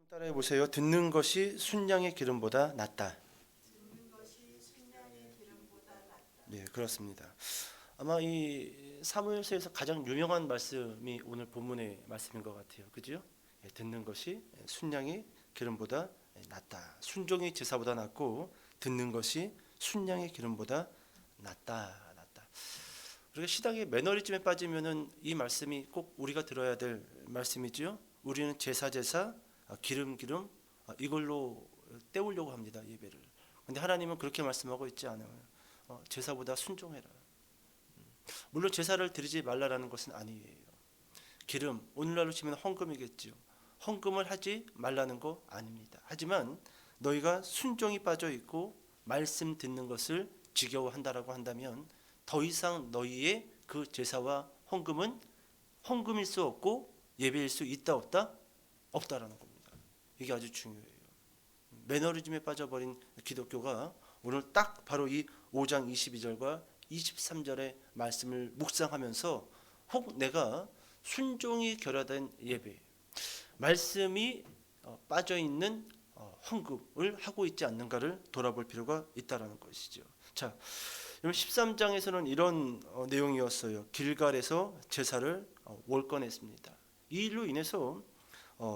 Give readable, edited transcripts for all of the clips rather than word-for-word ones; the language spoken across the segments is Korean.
따라해 보세요. 듣는 것이 순양의 기름보다 낫다. 듣는 것이 순양의 기름보다 낫다. 네, 그렇습니다. 아마 이 사무엘서에서 가장 유명한 말씀이 오늘 본문의 말씀인 것 같아요. 그죠? 예, 듣는 것이 순양의 기름보다 낫다. 순종이 제사보다 낫고 듣는 것이 순양의 기름보다 낫다. 우리가 시당의 매너리즘에 빠지면은 이 말씀이 꼭 우리가 들어야 될 말씀이죠. 우리는 제사 기름 이걸로 때우려고 합니다. 예배를. 근데 하나님은 그렇게 말씀하고 있지 않아요. 제사보다 순종해라. 물론 제사를 드리지 말라라는 것은 아니에요. 기름, 오늘날로 치면 헌금이겠죠. 헌금을 하지 말라는 거 아닙니다. 하지만 너희가 순종이 빠져 있고 말씀 듣는 것을 지겨워한다라고 한다면 더 이상 너희의 그 제사와 헌금은 헌금일 수 없고 예배일 수 있다 없다? 없다라는 겁니다. 이게 아주 중요해요. 매너리즘에 빠져버린 기독교가 오늘 딱 바로 이 5장 22절과 23절의 말씀을 묵상하면서 혹 내가 순종이 결여된 예배, 말씀이 빠져있는 헌금을 하고 있지 않는가를 돌아볼 필요가 있다는 것이죠. 자, 13장에서는 이런 내용이었어요. 길갈에서 제사를 월권했습니다. 이 일로 인해서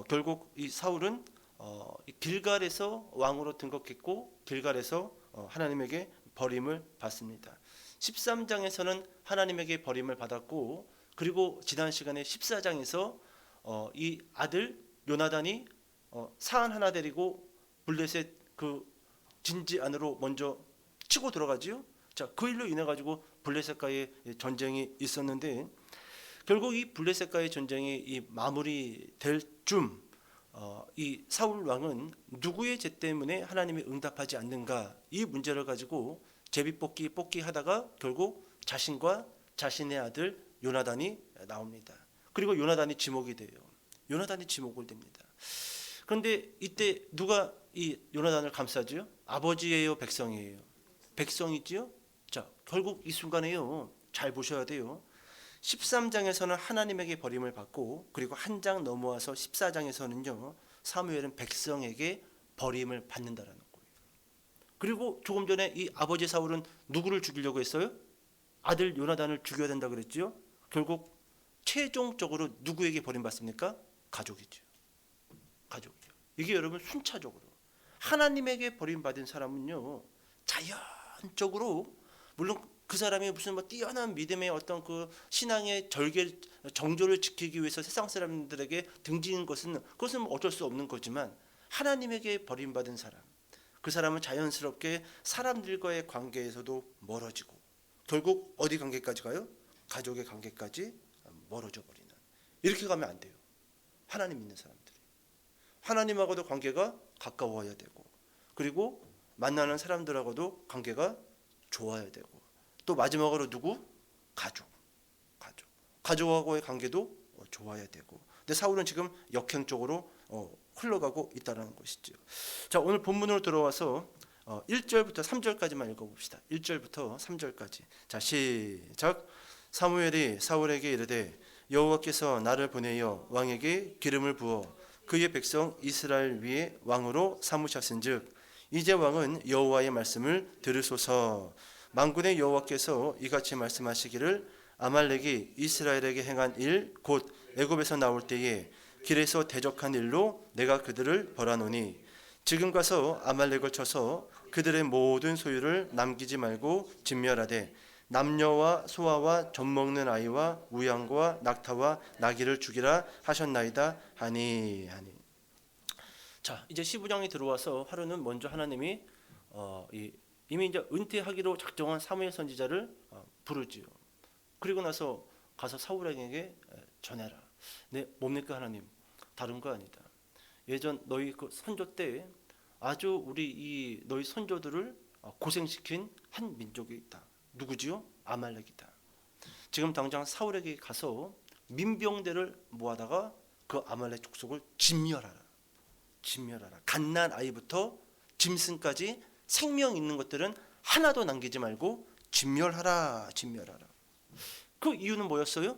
결국 이 사울은 길갈에서 왕으로 등극했고 길갈에서 하나님에게 버림을 받습니다. 13장에서는 하나님에게 버림을 받았고 그리고 지난 시간에 14장에서 이 아들 요나단이 사안 하나 데리고 블레셋 그 진지 안으로 먼저 치고 들어가지요. 자, 그 일로 인해 가지고 블레셋과의 전쟁이 있었는데 결국 이 블레셋과의 전쟁이 이 마무리될 쯤 이 사울 왕은 누구의 죄 때문에 하나님이 응답하지 않는가 이 문제를 가지고 제비뽑기 하다가 결국 자신과 자신의 아들 요나단이 나옵니다. 그리고 요나단이 지목이 돼요. 요나단이 지목을 됩니다. 그런데 이때 누가 이 요나단을 감싸지요? 아버지예요, 백성이에요? 백성이지요. 자, 결국 이 순간에요. 잘 보셔야 돼요. 13장에서는 하나님에게 버림을 받고 그리고 한 장 넘어와서 14장에서는요. 사무엘은 백성에게 버림을 받는다라는 거예요. 그리고 조금 전에 이 아버지 사울은 누구를 죽이려고 했어요? 아들 요나단을 죽여야 된다 그랬죠. 결국 최종적으로 누구에게 버림받습니까? 가족이죠. 가족이요. 이게 여러분 순차적으로 하나님에게 버림받은 사람은요. 자연적으로 물론 그 사람이 무슨 뭐 뛰어난 믿음의 어떤 그 신앙의 정조를 지키기 위해서 세상 사람들에게 등지는 그것은 어쩔 수 없는 거지만 하나님에게 버림받은 사람, 그 사람은 자연스럽게 사람들과의 관계에서도 멀어지고 결국 어디 관계까지 가요? 가족의 관계까지 멀어져 버리는. 이렇게 가면 안 돼요. 하나님 믿는 사람들이 하나님하고도 관계가 가까워야 되고 그리고 만나는 사람들하고도 관계가 좋아야 되고 또 마지막으로 누구? 가족하고의 관계도 좋아야 되고. 근데 사울은 지금 역행 쪽으로 흘러가고 있다는 것이죠. 자, 오늘 본문으로 들어와서 1절부터 3절까지만 읽어봅시다. 1절부터 3절까지. 자, 시작. 사무엘이 사울에게 이르되 여호와께서 나를 보내어 왕에게 기름을 부어 그의 백성 이스라엘 위에 왕으로 삼으셨은즉 이제 왕은 여호와의 말씀을 들으소서. 만군의 여호와께서 이같이 말씀하시기를 아말렉이 이스라엘에게 행한 일 곧 애굽에서 나올 때에 길에서 대적한 일로 내가 그들을 벌하노니 지금 가서 아말렉을 쳐서 그들의 모든 소유를 남기지 말고 진멸하되 남녀와 소아와 젖먹는 아이와 우양과 낙타와 나귀를 죽이라 하셨나이다 하니. 자, 이제 15장이 들어와서 하루는 먼저 하나님이 이미 이제 은퇴하기로 작정한 사무엘 선지자를 부르지요. 그리고 나서 가서 사울에게 전해라. 네, 뭡니까 하나님? 다른 거 아니다. 예전 너희 그 선조 때 아주 우리 너희 선조들을 고생시킨 한 민족이 있다. 누구지요? 아말렉이다. 지금 당장 사울에게 가서 민병대를 모아다가 그 아말렉 족속을 진멸하라. 갓난 아이부터 짐승까지 생명 있는 것들은 하나도 남기지 말고 진멸하라. 그 이유는 뭐였어요?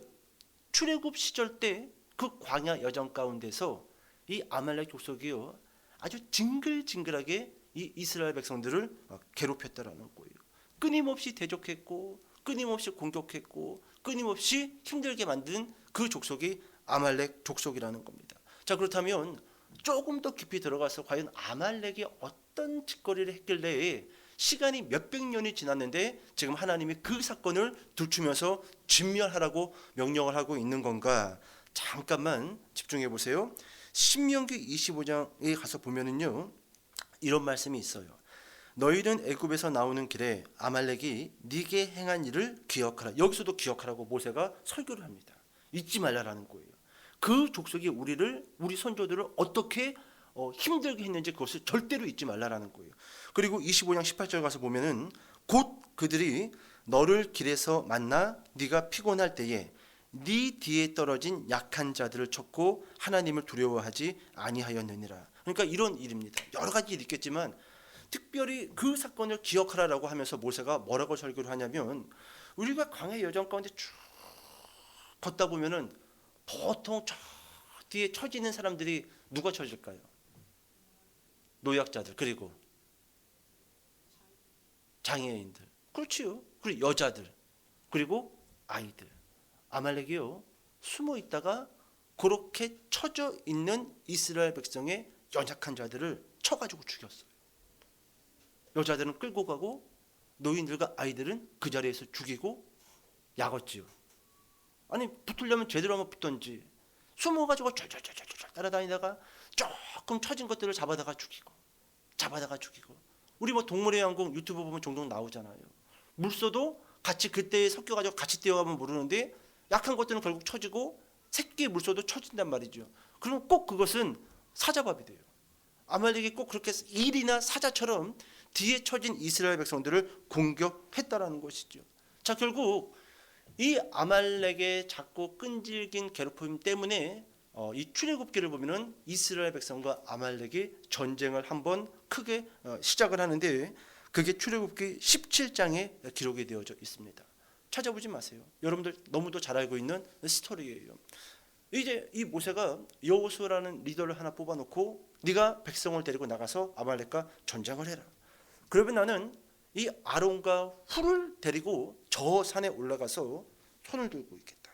출애굽 시절 때 그 광야 여정 가운데서 이 아말렉 족속이요 아주 징글징글하게 이 이스라엘 백성들을 괴롭혔다라는 거예요. 끊임없이 대적했고 끊임없이 공격했고 끊임없이 힘들게 만든 그 족속이 아말렉 족속이라는 겁니다. 자, 그렇다면 조금 더 깊이 들어가서 과연 아말렉이 어떤 짓거리를 했길래 시간이 몇백 년이 지났는데 지금 하나님이 그 사건을 들추면서 진멸하라고 명령을 하고 있는 건가? 잠깐만 집중해 보세요. 신명기 25장에 가서 보면은요 이런 말씀이 있어요. 너희는 애굽에서 나오는 길에 아말렉이 네게 행한 일을 기억하라. 여기서도 기억하라고 모세가 설교를 합니다. 잊지 말라라는 거예요. 그 족속이 우리 선조들을 어떻게 힘들게 했는지 그것을 절대로 잊지 말라라는 거예요. 그리고 25장 18절 가서 보면은 곧 그들이 너를 길에서 만나 네가 피곤할 때에 네 뒤에 떨어진 약한 자들을 쳤고 하나님을 두려워하지 아니하였느니라. 그러니까 이런 일입니다. 여러 가지 일이 있겠지만 특별히 그 사건을 기억하라라고 하면서 모세가 뭐라고 설교를 하냐면 우리가 광야 여정 가운데 쭉 걷다 보면은 보통 저 뒤에 처지는 사람들이 누가 처질까요? 노약자들 그리고 장애인들 그렇지요. 그리고 여자들 그리고 아이들. 아말렉이요 숨어 있다가 그렇게 처져 있는 이스라엘 백성의 연약한 자들을 쳐가지고 죽였어요. 여자들은 끌고 가고 노인들과 아이들은 그 자리에서 죽이고 약었지요. 아니 붙으려면 제대로 한번 붙던지 숨어가지고 쫄쫄쫄쫄 따라다니다가 조금 처진 것들을 잡아다가 죽이고 우리 뭐 동물의 왕국 유튜브 보면 종종 나오잖아요. 물소도 같이 그때에 섞여가지고 같이 뛰어가면 모르는데 약한 것들은 결국 처지고 새끼 물소도 처진단 말이죠. 그러면 꼭 그것은 사자밥이 돼요. 아말렉이 꼭 그렇게 일이나 사자처럼 뒤에 처진 이스라엘 백성들을 공격했다라는 것이죠. 자, 결국 이 아말렉의 작고 끈질긴 괴롭힘 때문에 이 출애굽기를 보면은 이스라엘 백성과 아말렉이 전쟁을 한번 크게 시작을 하는데 그게 출애굽기 17장에 기록이 되어져 있습니다. 찾아보지 마세요. 여러분들 너무도 잘 알고 있는 스토리예요. 이제 이 모세가 여호수아라는 리더를 하나 뽑아놓고 네가 백성을 데리고 나가서 아말렉과 전쟁을 해라. 그러면 나는 이 아론과 훌을 데리고 저 산에 올라가서 손을 들고 있겠다.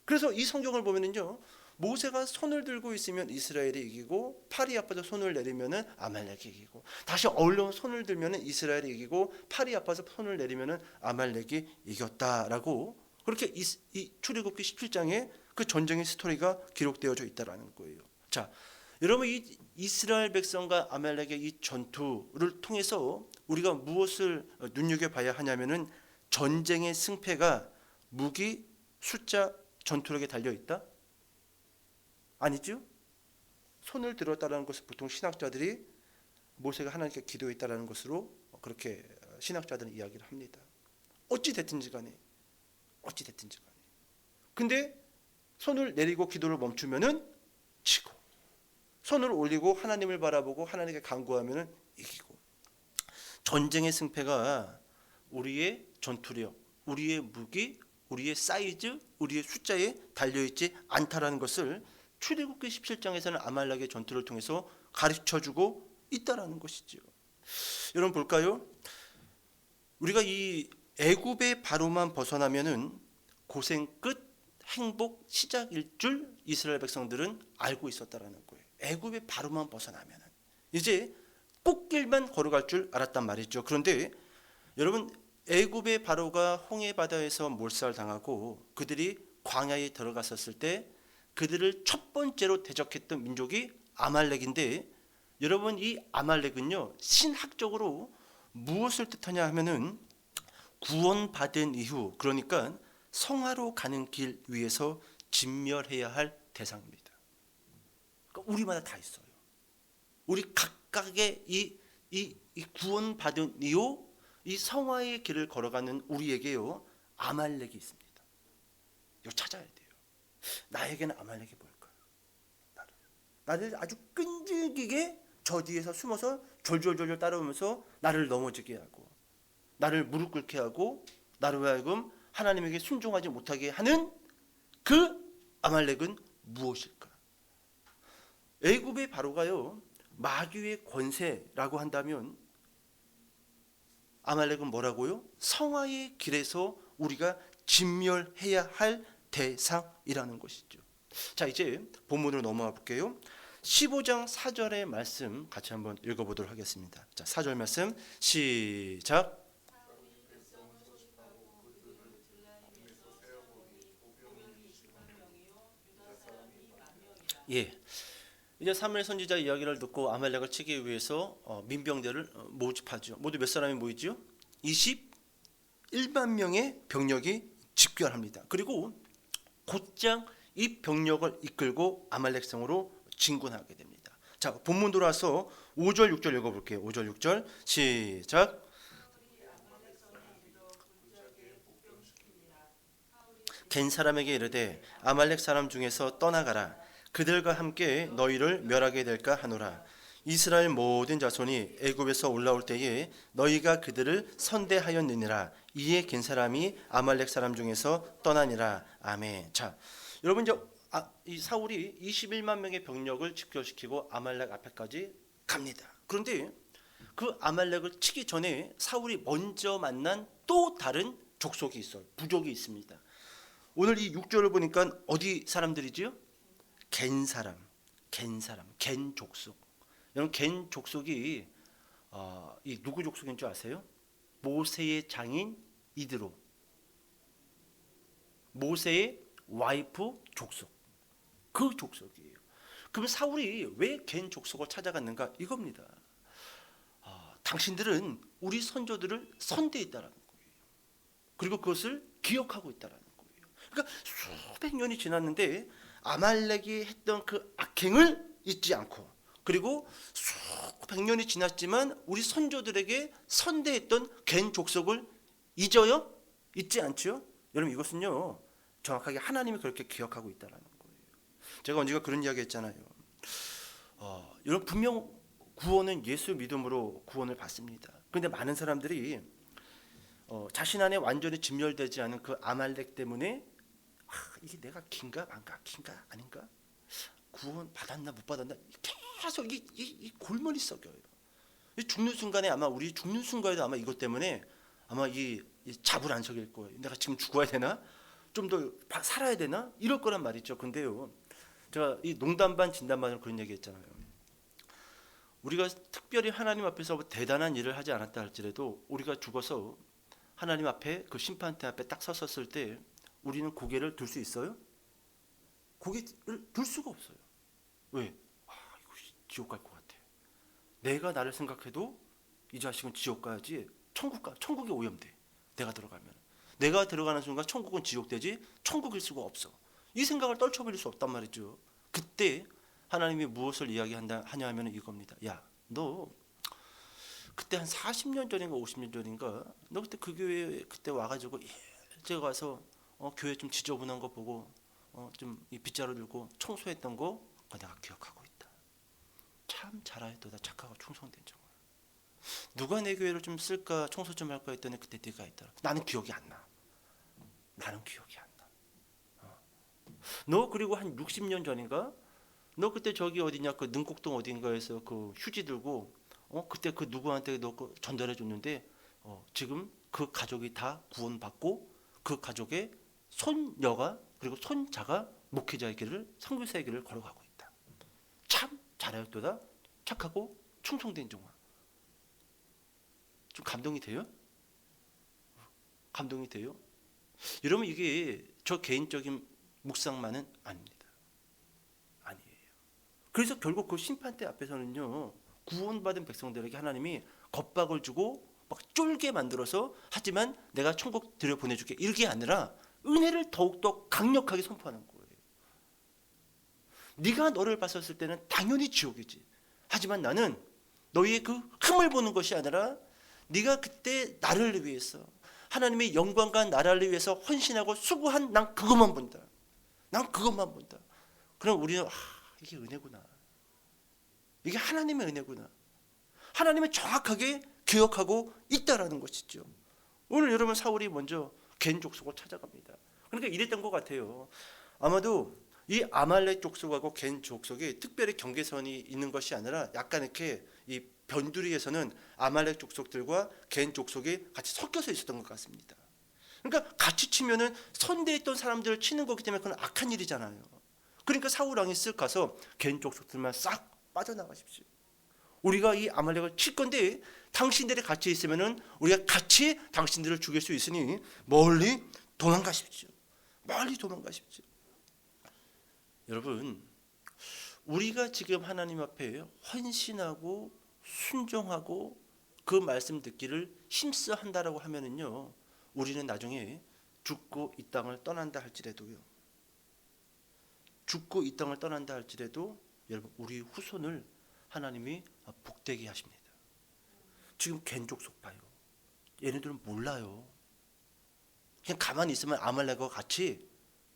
그래서 이 성경을 보면은요 모세가 손을 들고 있으면 이스라엘이 이기고 팔이 아파서 손을 내리면은 아말렉이 이기고 다시 얼른 손을 들면은 이스라엘이 이기고 팔이 아파서 손을 내리면은 아말렉이 이겼다라고 그렇게 이 출애굽기 17장에 그 전쟁의 스토리가 기록되어져 있다라는 거예요. 자, 여러분 이 이스라엘 백성과 아말렉의 이 전투를 통해서 우리가 무엇을 눈여겨봐야 하냐면은 전쟁의 승패가 무기, 숫자, 전투력에 달려 있다? 아니죠? 손을 들었다라는 것을 보통 신학자들이 모세가 하나님께 기도했다라는 것으로 그렇게 신학자들은 이야기를 합니다. 어찌 됐든지 간에. 근데 손을 내리고 기도를 멈추면은 지고 손을 올리고 하나님을 바라보고 하나님께 간구하면은 이기고. 전쟁의 승패가 우리의 전투력, 우리의 무기, 우리의 사이즈, 우리의 숫자에 달려있지 않다라는 것을 출애굽기 17장에서는 아말렉의 전투를 통해서 가르쳐주고 있다라는 것이죠. 여러분 볼까요? 우리가 이 애굽의 바로만 벗어나면은 고생 끝 행복 시작일 줄 이스라엘 백성들은 알고 있었다라는 거예요. 애굽의 바로만 벗어나면은 이제 꽃길만 걸어갈 줄 알았단 말이죠. 그런데 여러분 애굽의 바로가 홍해 바다에서 몰살당하고 그들이 광야에 들어갔었을 때 그들을 첫 번째로 대적했던 민족이 아말렉인데 여러분 이 아말렉은요 신학적으로 무엇을 뜻하냐 하면은 구원받은 이후 그러니까 성화로 가는 길 위에서 진멸해야 할 대상입니다. 그러니까 우리마다 다 있어요. 우리 각각의 이 구원받은 이후 이 성화의 길을 걸어가는 우리에게요 아말렉이 있습니다. 이거 찾아야 돼요. 나에게는 아말렉이 뭘까요? 나를 아주 끈질기게 저 뒤에서 숨어서 졸졸졸 따라오면서 나를 넘어지게 하고 나를 무릎 꿇게 하고 나로 하여금 하나님에게 순종하지 못하게 하는 그 아말렉은 무엇일까? 애굽의 바로가요 마귀의 권세라고 한다면 아말렉은 뭐라고요? 성화의 길에서 우리가 진멸해야 할 대상이라는 것이죠. 자, 이제 본문으로 넘어가 볼게요. 15장 4절의 말씀 같이 한번 읽어보도록 하겠습니다. 자, 4절 말씀 시작. 예, 이제 사무엘 선지자 이야기를 듣고 아말렉을 치기 위해서 민병대를 모집하죠. 모두 몇 사람이 모이죠? 21만 명의 병력이 집결합니다. 그리고 곧장 이 병력을 이끌고 아말렉 성으로 진군하게 됩니다. 자, 본문 돌아서 5절 6절 읽어볼게요. 5절 6절 시작. 겐 사람에게 이르되 아말렉 사람 중에서 떠나가라. 그들과 함께 너희를 멸하게 될까 하노라. 이스라엘 모든 자손이 애굽에서 올라올 때에 너희가 그들을 선대하였느니라. 이에 겐 사람이 아말렉 사람 중에서 떠나니라. 아멘. 자, 여러분 이제 이 사울이 21만 명의 병력을 집결시키고 아말렉 앞에까지 갑니다. 그런데 그 아말렉을 치기 전에 사울이 먼저 만난 또 다른 족속이 있어요. 부족이 있습니다. 오늘 이 6절을 보니까 어디 사람들이지요? 겐 사람, 겐 족속. 여러분 겐 족속이 이 누구 족속인 줄 아세요? 모세의 장인 이드로, 모세의 와이프 족속, 그 족속이에요. 그럼 사울이 왜 겐 족속을 찾아갔는가? 이겁니다. 당신들은 우리 선조들을 선대했다라는 거예요. 그리고 그것을 기억하고 있다라는 거예요. 그러니까 수백 년이 지났는데 아말렉이 했던 그 악행을 잊지 않고, 그리고 수백 년이 지났지만 우리 선조들에게 선대했던 겐 족속을 잊어요? 잊지 않죠? 여러분 이것은요 정확하게 하나님이 그렇게 기억하고 있다는 거예요. 제가 언젠가 그런 이야기 했잖아요. 여러분 분명 구원은 예수 믿음으로 구원을 받습니다. 그런데 많은 사람들이 자신 안에 완전히 진멸되지 않은 그 아말렉 때문에 이게 내가 긴가 아닌가, 구원 받았나 못 받았나, 계속 이 골머리 썩여요. 죽는 순간에 아마 우리 죽는 순간에도 아마 이것 때문에 아마 이 잡을 안 썩일 거예요. 내가 지금 죽어야 되나, 좀 더 살아야 되나, 이럴 거란 말이죠. 근데요 제가 이 농담 반 진담 반으로 그런 얘기했잖아요. 우리가 특별히 하나님 앞에서 대단한 일을 하지 않았다 할지라도 우리가 죽어서 하나님 앞에 그 심판대 앞에 딱 섰었을 때 우리는 고개를 들 수 있어요? 고개를 들 수가 없어요. 왜? 이거 지옥 갈 것 같아. 내가 나를 생각해도 이 자식은 지옥 가야지, 천국에 오염돼. 내가 들어가면, 내가 들어가는 순간 천국은 지옥되지 천국일 수가 없어. 이 생각을 떨쳐버릴 수 없단 말이죠. 그때 하나님이 무엇을 이야기하냐 하면 이겁니다. 야, 너 그때 한 40년 전인가 50년 전인가 너 그때 그 교회에 그때 와가지고 일찍 와서 교회 좀 지저분한 거 보고 좀 이 빗자루 들고 청소했던 거 내가 기억하고 있다. 참 잘하였도다. 착하고 충성된 정말. 누가 내 교회를 좀 쓸까, 청소 좀 할까 했더니 그때 네가 있더라. 나는 기억이 안 나. 너 그리고 한 60년 전인가 너 그때 저기 어디냐 그 능곡동 어딘가에서 그 휴지 들고 그때 그 누구한테 너 전달해 줬는데 지금 그 가족이 다 구원받고 그 가족의 손녀가 그리고 손자가 목회자의 길을, 선교사의 길을 걸어가고 있다. 참 잘하였도다. 착하고 충성된 종아. 좀 감동이 돼요? 감동이 돼요? 여러분 이게 저 개인적인 묵상만은 아닙니다. 아니에요. 그래서 결국 그 심판대 앞에서는요 구원받은 백성들에게 하나님이 겁박을 주고 막 쫄게 만들어서, 하지만 내가 천국 들여보내줄게 이게 아니라 은혜를 더욱더 강력하게 선포하는 거예요. 네가 너를 봤었을 때는 당연히 지옥이지. 하지만 나는 너희의 그 흠을 보는 것이 아니라 네가 그때 나를 위해서 하나님의 영광과 나라를 위해서 헌신하고 수고한 난 그것만 본다. 난 그것만 본다. 그럼 우리는 이게 은혜구나. 이게 하나님의 은혜구나. 하나님은 정확하게 기억하고 있다라는 것이죠. 오늘 여러분 사울이 먼저 겐 족속을 찾아갑니다. 그러니까 이랬던 것 같아요. 아마도 이 아말렉 족속하고 겐 족속이 특별히 경계선이 있는 것이 아니라 약간 이렇게 이 변두리에서는 아말렉 족속들과 겐 족속이 같이 섞여서 있었던 것 같습니다. 그러니까 같이 치면은 선대에 있던 사람들을 치는 거기 때문에 그건 악한 일이잖아요. 그러니까 사울 왕이 쓱 가서 겐 족속들만 싹 빠져나가십시오. 우리가 이 아말렉을 칠 건데 당신들이 같이 있으면은 우리가 같이 당신들을 죽일 수 있으니 멀리 도망가십시오. 멀리 도망가십시오. 여러분, 우리가 지금 하나님 앞에 헌신하고 순종하고 그 말씀 듣기를 힘써 한다라고 하면은요, 우리는 나중에 죽고 이 땅을 떠난다 할지라도요, 죽고 이 땅을 떠난다 할지라도 여러분 우리 후손을 하나님이 복되게 하십니다. 지금 겐족속 봐요. 얘네들은 몰라요. 그냥 가만히 있으면 아말렉과 같이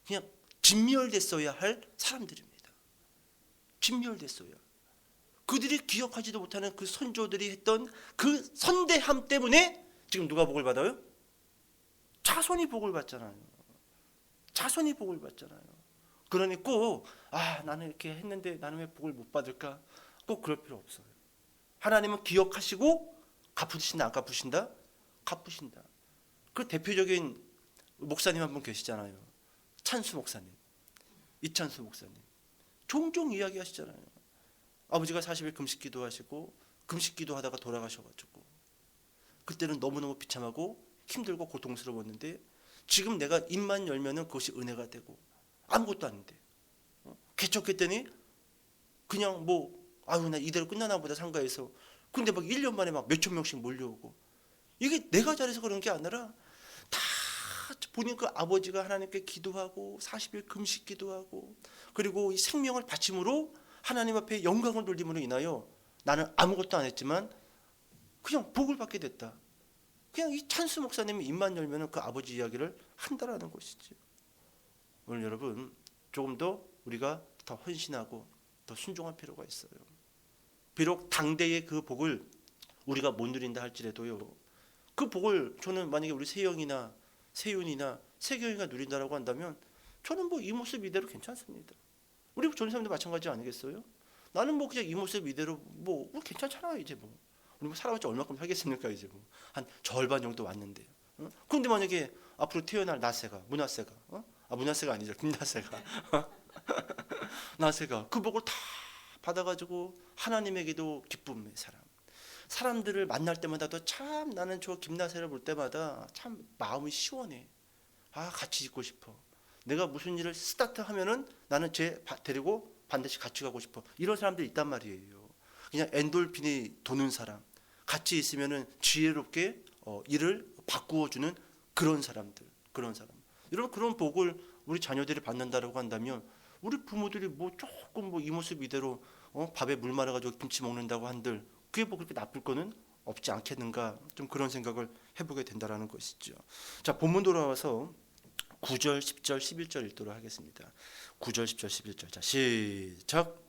그냥 진멸됐어야 할 사람들입니다. 진멸됐어야. 그들이 기억하지도 못하는 그 선조들이 했던 그 선대함 때문에 지금 누가 복을 받아요? 자손이 복을 받잖아요. 자손이 복을 받잖아요. 그러니 꼭 나는 이렇게 했는데 나는 왜 복을 못 받을까? 꼭 그럴 필요 없어요. 하나님은 기억하시고 갚으신다 안 갚으신다? 갚으신다. 그 대표적인 목사님 한 분 계시잖아요. 찬수 목사님. 이찬수 목사님. 종종 이야기하시잖아요. 아버지가 40일 금식 기도하시고 금식 기도하다가 돌아가셔가지고 그때는 너무너무 비참하고 힘들고 고통스러웠는데 지금 내가 입만 열면은 그것이 은혜가 되고 아무것도 아닌데 개척했더니 그냥 나 이대로 끝나나 보다 상가에서 근데 막 1년 만에 막 몇천 명씩 몰려오고 이게 내가 잘해서 그런 게 아니라 다 보니까 아버지가 하나님께 기도하고 40일 금식 기도하고 그리고 이 생명을 바침으로 하나님 앞에 영광을 돌림으로 인하여 나는 아무것도 안 했지만 그냥 복을 받게 됐다. 그냥 이 찬수 목사님이 입만 열면 그 아버지 이야기를 한다라는 것이죠. 오늘 여러분 조금 더 우리가 더 헌신하고 더 순종할 필요가 있어요. 비록 당대의 그 복을 우리가 못 누린다 할지라도요. 그 복을 저는 만약에 우리 세영이나 세윤이나 세경이가 누린다라고 한다면 저는 이 모습 이대로 괜찮습니다. 우리 전사님도 마찬가지 아니겠어요? 나는 그냥 이 모습 이대로 괜찮잖아 이제 우리 살아봤자 얼마큼 살겠습니까 이제 한 절반 정도 왔는데. 그런데 만약에 앞으로 태어날 나세가 문하세가 문하세가 아니죠 김나세가 나세가 그 복을 다 받아가지고 하나님에게도 기쁨의 사람들을 만날 때마다도 참 나는 저 김나세를 볼 때마다 참 마음이 시원해. 같이 있고 싶어. 내가 무슨 일을 스타트하면은 나는 쟤 데리고 반드시 같이 가고 싶어. 이런 사람들이 있단 말이에요. 그냥 엔돌핀이 도는 사람, 같이 있으면은 지혜롭게 일을 바꾸어주는 그런 사람들. 여러분 그런 복을 우리 자녀들이 받는다라고 한다면 우리 부모들이 조금 이 모습 이대로 밥에 물 말아가지고 김치 먹는다고 한들 그게 그렇게 나쁠 거는 없지 않겠는가 좀 그런 생각을 해보게 된다라는 것이죠. 자 본문 돌아와서 9절, 10절, 11절 읽도록 하겠습니다. 9절, 10절, 11절. 자 시작.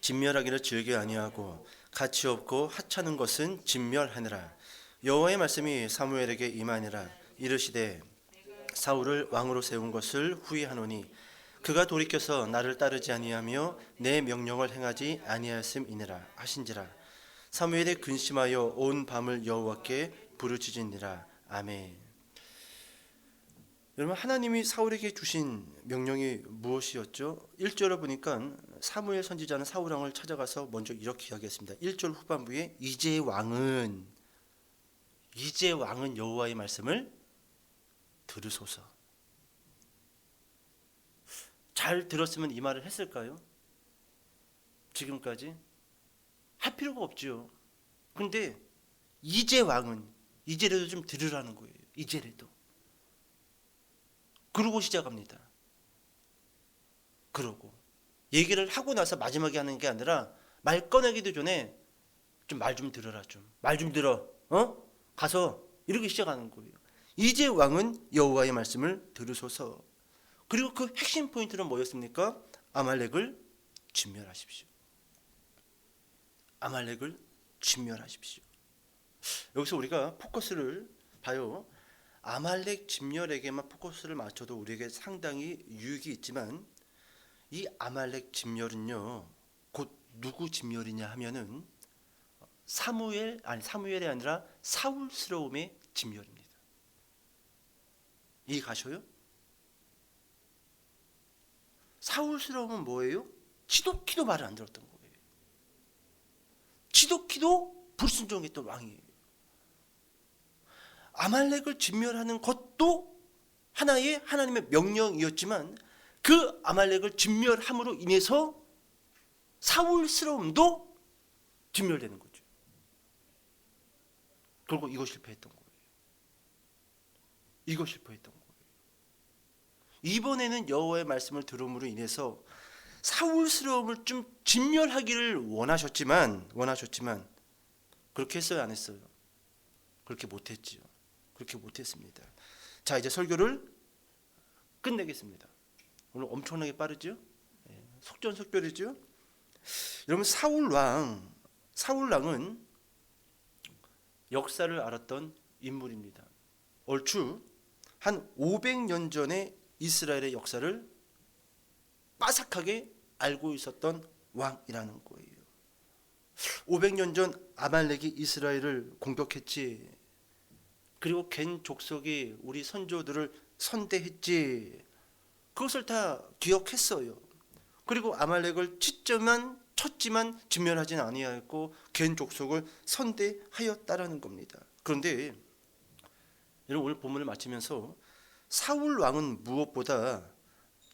진멸하기를 즐겨 아니하고 가치 없고 하찮은 것은 진멸하느라. 여호와의 말씀이 사무엘에게 임하니라. 이르시되 사울을 왕으로 세운 것을 후회하노니 그가 돌이켜서 나를 따르지 아니하며 내 명령을 행하지 아니하였음이니라 하신지라. 사무엘이 근심하여 온 밤을 여호와께 부르짖으니라. 아멘. 여러분 하나님이 사울에게 주신 명령이 무엇이었죠? 1절을 보니까 사무엘 선지자는 사울 왕을 찾아가서 먼저 이렇게 이야기했습니다. 1절 후반부에 이제 왕은 여호와의 말씀을 들으소서. 잘 들었으면 이 말을 했을까요? 지금까지 할 필요가 없죠. 근데 이제라도 좀 들으라는 거예요. 이제라도. 그러고 시작합니다. 그러고 얘기를 하고 나서 마지막에 하는 게 아니라 말 꺼내기도 전에 좀 말 좀 들어라 좀. 말 좀 들어. 가서 이렇게 시작하는 거예요. 이제 왕은 여호와의 말씀을 들으소서. 그리고 그 핵심 포인트는 뭐였습니까? 아말렉을 진멸하십시오. 아말렉을 진멸하십시오. 여기서 우리가 포커스를 봐요. 아말렉 진멸에게만 포커스를 맞춰도 우리에게 상당히 유익이 있지만 이 아말렉 진멸은요, 곧 누구 진멸이냐 하면은 사무엘이 아니라 사울스러움의 진멸입니다. 이해 가셔요? 사울스러움은 뭐예요? 지독히도 말을 안 들었던 거예요. 지독히도 불순종했던 왕이에요. 아말렉을 진멸하는 것도 하나의 하나님의 명령이었지만 그 아말렉을 진멸함으로 인해서 사울스러움도 진멸되는 거죠. 결국 이거 실패했던 거예요. 이거 실패했던 거예요. 이번에는 여호와의 말씀을 들음으로 인해서 사울스러움을 좀 진멸하기를 원하셨지만 그렇게 했어요, 안 했어요? 그렇게 못했지요. 그렇게 못했습니다. 자, 이제 설교를 끝내겠습니다. 오늘 엄청나게 빠르죠? 속전속결이죠? 여러분, 사울왕은 역사를 알았던 인물입니다. 얼추 한 500년 전에 이스라엘의 역사를 빠삭하게 알고 있었던 왕이라는 거예요. 500년 전 아말렉이 이스라엘을 공격했지. 그리고 겐 족속이 우리 선조들을 선대했지. 그것을 다 기억했어요. 그리고 아말렉을 쳤지만 진멸하진 아니하였고 겐 족속을 선대하였다라는 겁니다. 그런데 여러분, 오늘 본문을 마치면서 사울 왕은 무엇보다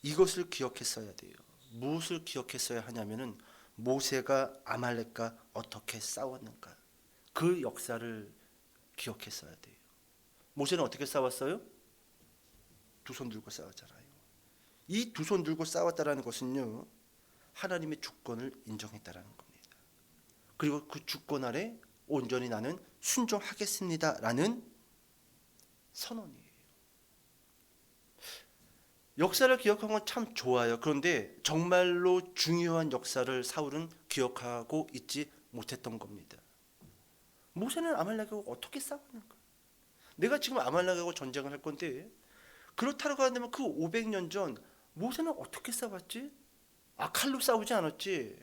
이것을 기억했어야 돼요. 무엇을 기억했어야 하냐면은 모세가 아말렉과 어떻게 싸웠는가. 그 역사를 기억했어야 돼요. 모세는 어떻게 싸웠어요? 두 손 들고 싸웠잖아요. 이 두 손 들고 싸웠다라는 것은요, 하나님의 주권을 인정했다라는 겁니다. 그리고 그 주권 아래 온전히 나는 순종하겠습니다라는 선언이에요. 역사를 기억한 건 참 좋아요. 그런데 정말로 중요한 역사를 사울은 기억하고 있지 못했던 겁니다. 모세는 아말렉하고 어떻게 싸웠는가? 내가 지금 아말렉하고 전쟁을 할 건데 그렇다고 한다면 그 500년 전 모세는 어떻게 싸웠지? 칼로 싸우지 않았지.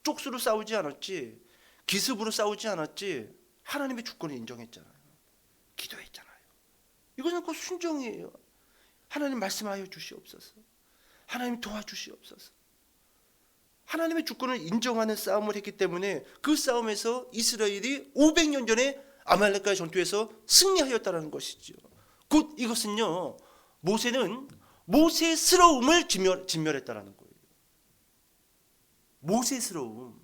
쪽수로 싸우지 않았지. 기습으로 싸우지 않았지. 하나님의 주권을 인정했잖아요. 기도했잖아요. 이것은 그 순종이에요. 하나님 말씀하여 주시옵소서. 하나님 도와주시옵소서. 하나님의 주권을 인정하는 싸움을 했기 때문에 그 싸움에서 이스라엘이 500년 전에 아말렉과의 전투에서 승리하였다는 것이죠. 곧 이것은요, 모세는 모세스러움을 진멸했다라는 거예요. 모세스러움.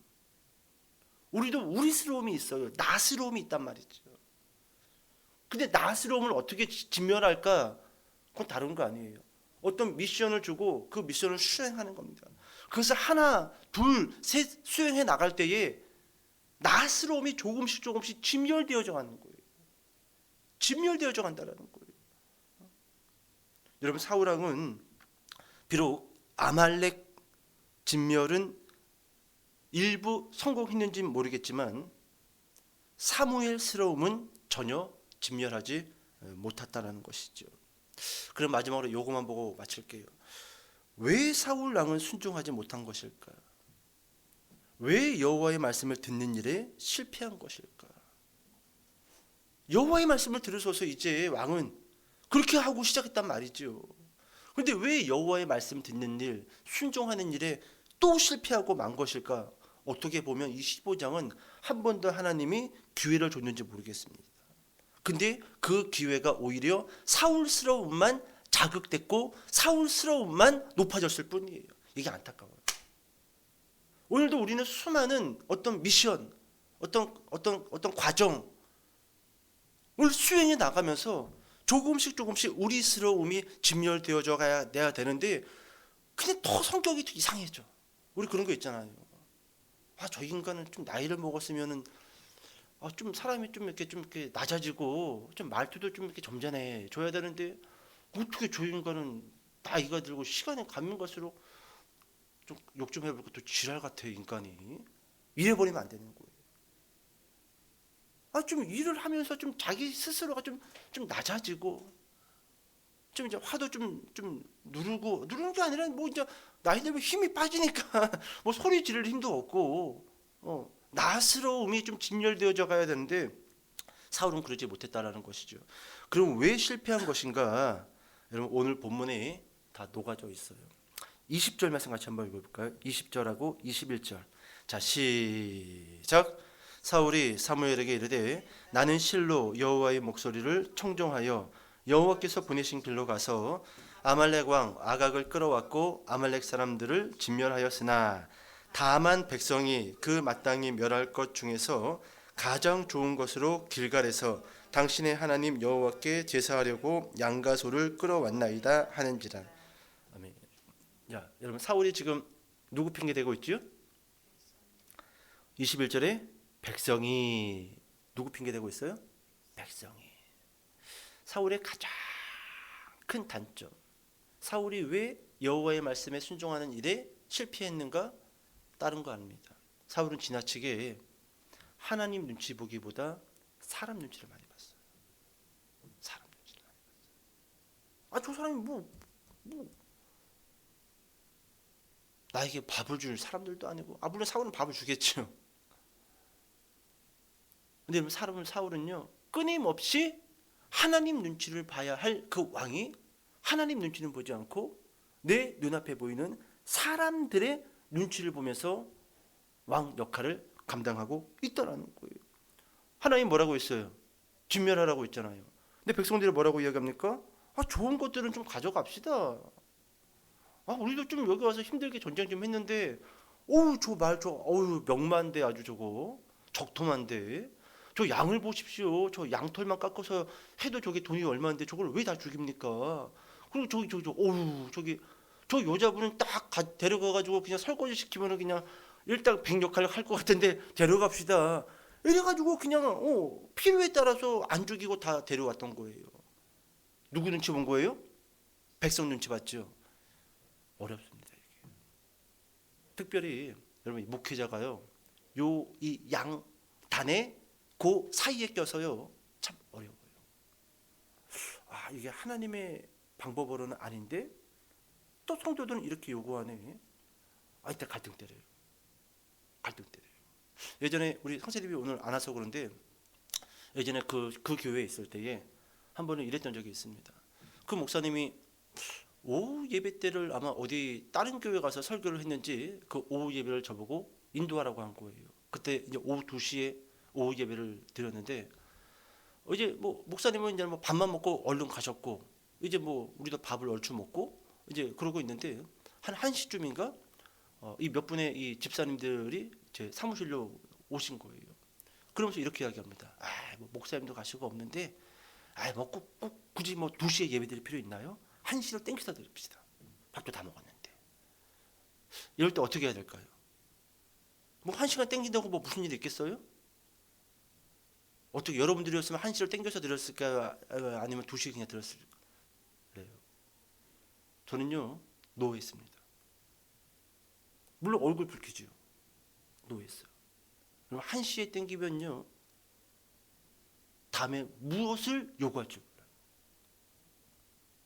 우리도 우리스러움이 있어요. 나스러움이 있단 말이죠. 근데 나스러움을 어떻게 진멸할까? 그건 다른 거 아니에요. 어떤 미션을 주고 그 미션을 수행하는 겁니다. 그것을 하나, 둘, 셋 수행해 나갈 때에 나스러움이 조금씩 진멸되어져 가는 거예요. 진멸되어져 간다는 거예요. 여러분, 사울왕은 비록 아말렉 진멸은 일부 성공했는지는 모르겠지만 사무엘스러움은 전혀 진멸하지 못했다는 것이죠. 그럼 마지막으로 요것만 보고 마칠게요. 왜 사울 왕은 순종하지 못한 것일까? 왜 여호와의 말씀을 듣는 일에 실패한 것일까? 여호와의 말씀을 들으셔서 이제 왕은 그렇게 하고 시작했단 말이죠. 그런데 왜 여호와의 말씀 듣는 일, 순종하는 일에 또 실패하고 만 것일까? 어떻게 보면 이 15장은 한 번 더 하나님이 기회를 줬는지 모르겠습니다. 근데 그 기회가 오히려 사울스러움만 자극됐고 사울스러움만 높아졌을 뿐이에요. 이게 안타까워요. 오늘도 우리는 수많은 어떤 미션, 어떤 과정을 수행해 나가면서 조금씩 우리스러움이 진멸되어져 가야 되는데 그냥 더 성격이 더 이상해져. 우리 그런 거 있잖아요. 저 인간은 좀 나이를 먹었으면은 좀 사람이 좀 이렇게 낮아지고 좀 말투도 좀 이렇게 점잖해 줘야 되는데 어떻게 저 인간은 나이가 들고 시간이 가면 갈수록 좀 욕 좀 해볼까 또 지랄 같아 인간이. 이래버리면 안 되는 거예요. 좀 일을 하면서 좀 자기 스스로가 좀 낮아지고 좀 이제 화도 좀 누르는 게 아니라 뭐 이제 나이 들면 힘이 빠지니까 뭐 소리 지를 힘도 없고 나스러움이 좀 진열되어져 가야 되는데 사울은 그러지 못했다라는 것이죠. 그럼 왜 실패한 것인가? 여러분 오늘 본문에 다 녹아져 있어요. 20절 말씀 같이 한번 읽어볼까요? 20절하고 21절. 자, 시작. 사울이 사무엘에게 이르되 나는 실로 여호와의 목소리를 청종하여 여호와께서 보내신 길로 가서 아말렉 왕 아각을 끌어왔고 아말렉 사람들을 진멸하였으나 다만 백성이 그 마땅히 멸할 것 중에서 가장 좋은 것으로 길갈에서 당신의 하나님 여호와께 제사하려고 양과 소를 끌어왔나이다 하는지라. 아멘. 야, 여러분 사울이 지금 누구 핑계 대고 있죠? 21절에 백성이 누구 핑계 대고 있어요? 백성이. 사울의 가장 큰 단점. 사울이 왜 여호와의 말씀에 순종하는 일에 실패했는가? 다른 거 아닙니다. 사울은 지나치게 하나님 눈치 보기보다 사람 눈치를 많이 봤어요. 사람 눈치를 많이 봤어요. 저 사람이 뭐 나에게 밥을 줄 사람들도 아니고, 물론 사울은 밥을 주겠죠. 근데 사울은요 끊임없이 하나님 눈치를 봐야 할 그 왕이 하나님 눈치는 보지 않고 내 눈앞에 보이는 사람들의 눈치를 보면서 왕 역할을 감당하고 있다라는 거예요. 하나님 뭐라고 했어요? 진멸하라고 했잖아요. 근데 백성들이 뭐라고 이야기합니까? 좋은 것들은 좀 가져갑시다. 우리도 좀 여기 와서 힘들게 전쟁 좀 했는데, 명만데 아주 저거 적토만데, 저 양을 보십시오. 저 양털만 깎아서 해도 저게 돈이 얼마인데 저걸 왜 다 죽입니까? 그리고 저 여자분은 딱 데려가 가지고 그냥 설거지 시키면은 그냥 일당 백 역할을 할 것 같은데 데려갑시다. 이래가지고 그냥 필요에 따라서 안 죽이고 다 데려왔던 거예요. 누구 눈치 본 거예요? 백성 눈치 봤죠. 어렵습니다 이게. 특별히 여러분 목회자가요, 이 양단의 그 사이에 껴서요 참 어려워요. 이게 하나님의 방법으로는 아닌데 또 성도들은 이렇게 요구하네. 이때 갈등 때려요. 예전에 우리 성세립이 오늘 안 와서 그런데 예전에 그 교회에 있을 때에 한 번은 이랬던 적이 있습니다. 그 목사님이 오후 예배 때를 아마 어디 다른 교회 가서 설교를 했는지 그 오후 예배를 저보고 인도하라고 한 거예요. 그때 이제 오후 2시에 오후 예배를 드렸는데 이제 뭐 목사님은 이제 뭐 밥만 먹고 얼른 가셨고 이제 뭐 우리도 밥을 얼추 먹고 이제 그러고 있는데 한 1시쯤인가 이 몇 분의 이 집사님들이 제 사무실로 오신 거예요. 그러면서 이렇게 이야기합니다. 뭐 목사님도 가시고 없는데 뭐 꼭 굳이 뭐 2시에 예배 드릴 필요 있나요? 1시를 땡겨서 드립시다. 밥도 다 먹었는데. 이럴 때 어떻게 해야 될까요? 뭐 1시간 땡긴다고 뭐 무슨 일이 있겠어요? 어떻게 여러분들이었으면 1시를 땡겨서 드렸을까요? 아니면 2시 그냥 드렸을까요? 저는요 노했습니다. 물론 얼굴 붉히죠. 노했어요. 그럼 1시에 땡기면요 다음에 무엇을 요구할 줄 몰라요.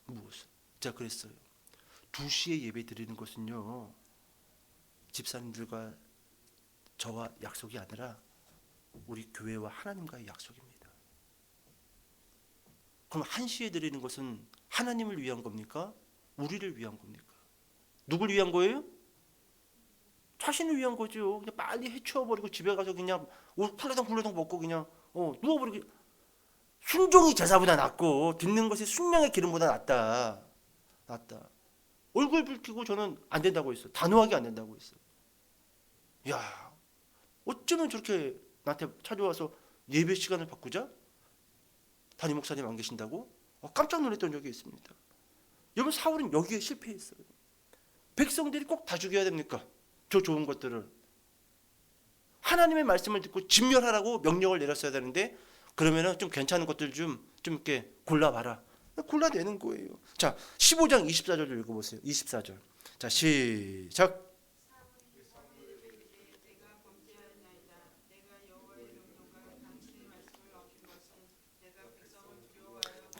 무엇을. 제가 그랬어요. 2시에 예배 드리는 것은요 집사님들과 저와 약속이 아니라 우리 교회와 하나님과의 약속입니다. 그럼 1시에 드리는 것은 하나님을 위한 겁니까? 우리를 위한 겁니까? 누굴 위한 거예요? 자신을 위한 거죠. 그냥 빨리 해치워버리고 집에 가서 그냥 옷 훌러덩 먹고 그냥 누워버리고. 순종이 제사보다 낫고 듣는 것이 순양의 기름보다 낫다. 얼굴 붉히고 저는 안 된다고 했어요. 단호하게 안 된다고 했어요. 야, 어쩌면 저렇게 나한테 찾아와서 예배 시간을 바꾸자? 담임 목사님 안 계신다고? 깜짝 놀랐던 적이 있습니다. 여러분 사울은 여기에 실패했어요. 백성들이 꼭 다 죽여야 됩니까? 저 좋은 것들을. 하나님의 말씀을 듣고 진멸하라고 명령을 내렸어야 되는데 그러면은 좀 괜찮은 것들 좀 이렇게 골라봐라. 골라내는 거예요. 자, 15장 24절 읽어보세요. 24절. 자, 시작.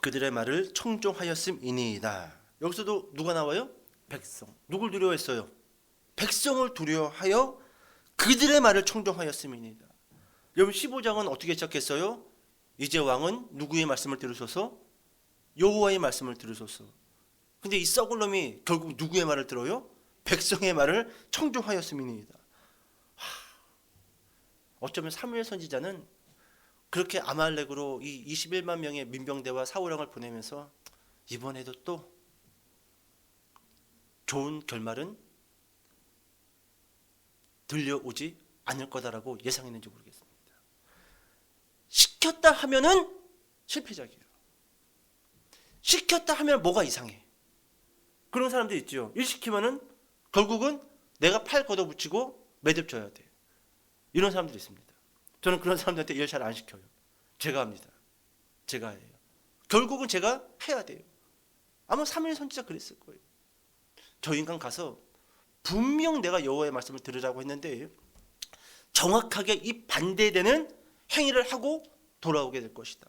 그들의 말을 청종하였음이니이다. 여기서도 누가 나와요? 백성. 누굴 두려워했어요? 백성을 두려워하여 그들의 말을 청종하였음이니이다. 여러분 15장은 어떻게 시작했어요? 이제 왕은 누구의 말씀을 들으소서? 여호와의 말씀을 들으소서. 근데 이 썩을 놈이 결국 누구의 말을 들어요? 백성의 말을 청종하였음이니이다. 어쩌면 사무엘 선지자는 그렇게 아말렉으로 이 21만 명의 민병대와 사울왕을 보내면서 이번에도 또 좋은 결말은 들려오지 않을 거다라고 예상했는지 모르겠습니다. 시켰다 하면은 실패작이에요. 시켰다 하면 뭐가 이상해. 그런 사람들 있죠. 일 시키면은 결국은 내가 팔 걷어붙이고 매듭져야 돼. 이런 사람들이 있습니다. 저는 그런 사람들한테 일 잘 안 시켜요. 제가 합니다. 제가 해요. 결국은 제가 해야 돼요. 아마 사무엘 선지자 그랬을 거예요. 저 인간 가서 분명 내가 여호와의 말씀을 들으라고 했는데 정확하게 이 반대되는 행위를 하고 돌아오게 될 것이다.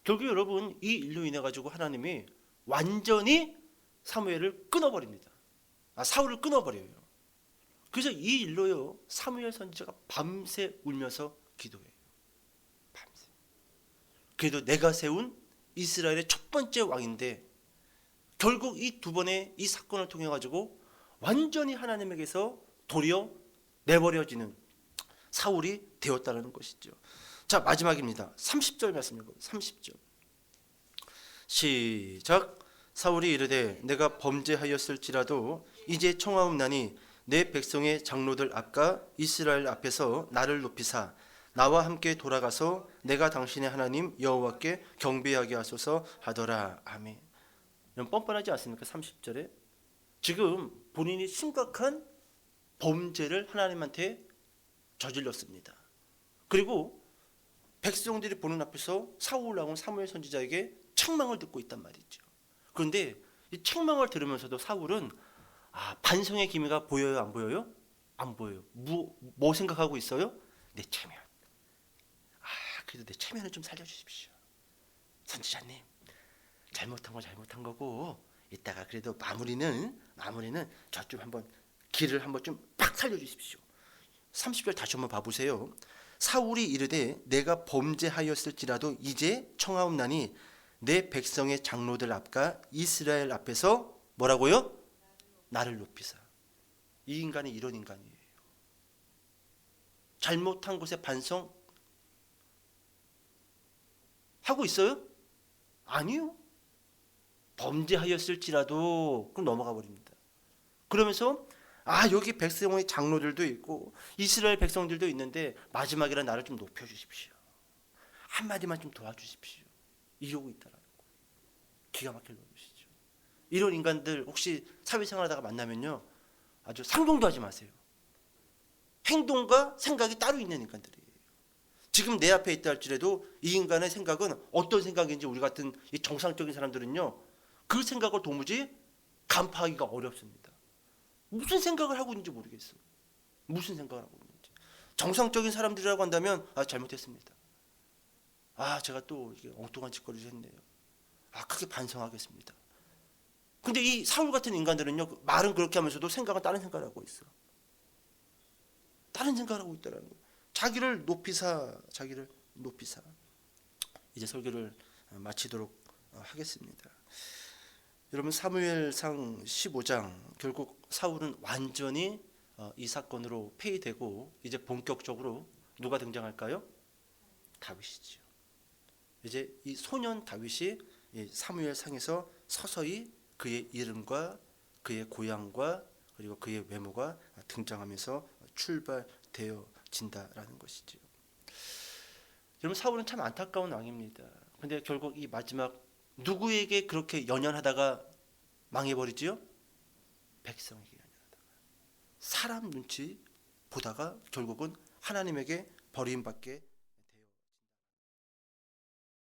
결국 여러분 이 일로 인해 가지고 하나님이 완전히 사무엘을 끊어버립니다. 사울을 끊어버려요. 그래서 이 일로요 사무엘 선지자가 밤새 울면서 기도해요. 밤새. 그래도 내가 세운 이스라엘의 첫 번째 왕인데 결국 이 두 번의 이 사건을 통해 가지고 완전히 하나님에게서 도리어 내버려지는 사울이 되었다는 것이죠. 자, 마지막입니다. 30절 말씀 읽어요. 30절. 시작. 사울이 이르되 내가 범죄하였을지라도 이제 청하옵나니 내 백성의 장로들 앞과 이스라엘 앞에서 나를 높이사 나와 함께 돌아가서 내가 당신의 하나님 여호와께 경배하게 하소서 하더라. 아멘. 뻔뻔하지 않습니까? 30절에 지금 본인이 심각한 범죄를 하나님한테 저질렀습니다. 그리고 백성들이 보는 앞에서 사울 왕은 사무엘 선지자에게 책망을 듣고 있단 말이죠. 그런데 이 책망을 들으면서도 사울은 반성의 기미가 보여요, 안 보여요? 안 보여요. 뭐 생각하고 있어요? 내 체면. 그래도 내 체면을 좀 살려주십시오. 선지자님, 잘못한 거 잘못한 거고 이따가 그래도 마무리는 저 좀 한번 길을 한번 좀 팍 살려주십시오. 30절 다시 한번 봐보세요. 사울이 이르되 내가 범죄하였을지라도 이제 청하옵나니 내 백성의 장로들 앞과 이스라엘 앞에서 뭐라고요? 나를 높이사. 이 인간이 이런 인간이에요. 잘못한 것에 반성 하고 있어요? 아니요. 범죄하였을지라도 그럼 넘어가 버립니다. 그러면서 여기 백성의 장로들도 있고 이스라엘 백성들도 있는데 마지막이라 나를 좀 높여주십시오. 한마디만 좀 도와주십시오. 이러고 있다라는 거예요. 기가 막힐 놈이시죠. 이런 인간들 혹시 사회생활하다가 만나면요 아주 상종도 하지 마세요. 행동과 생각이 따로 있는 인간들이에요. 지금 내 앞에 있다 할지라도 이 인간의 생각은 어떤 생각인지 우리 같은 이 정상적인 사람들은요 그 생각을 도무지 간파하기가 어렵습니다. 무슨 생각을 하고 있는지 모르겠어요. 무슨 생각을 하고 있는지. 정상적인 사람들이라고 한다면 잘못했습니다. 제가 또 이게 엉뚱한 짓거리를 했네요. 크게 반성하겠습니다. 근데 이 사울 같은 인간들은요 말은 그렇게 하면서도 생각은 다른 생각을 하고 있어. 다른 생각을 하고 있다라는 거예요. 자기를 높이사. 이제 설교를 마치도록 하겠습니다. 여러분 사무엘상 15장 결국 사울은 완전히 이 사건으로 폐위되고 이제 본격적으로 누가 등장할까요? 다윗이죠. 이제 이 소년 다윗이 사무엘상에서 서서히 그의 이름과 그의 고향과 그리고 그의 외모가 등장하면서 출발되어진다라는 것이죠. 여러분 사울은 참 안타까운 왕입니다. 근데 결국 이 마지막 누구에게 그렇게 연연하다가 망해버리지요? 백성에게 연연하다가 사람 눈치 보다가 결국은 하나님에게 버림받게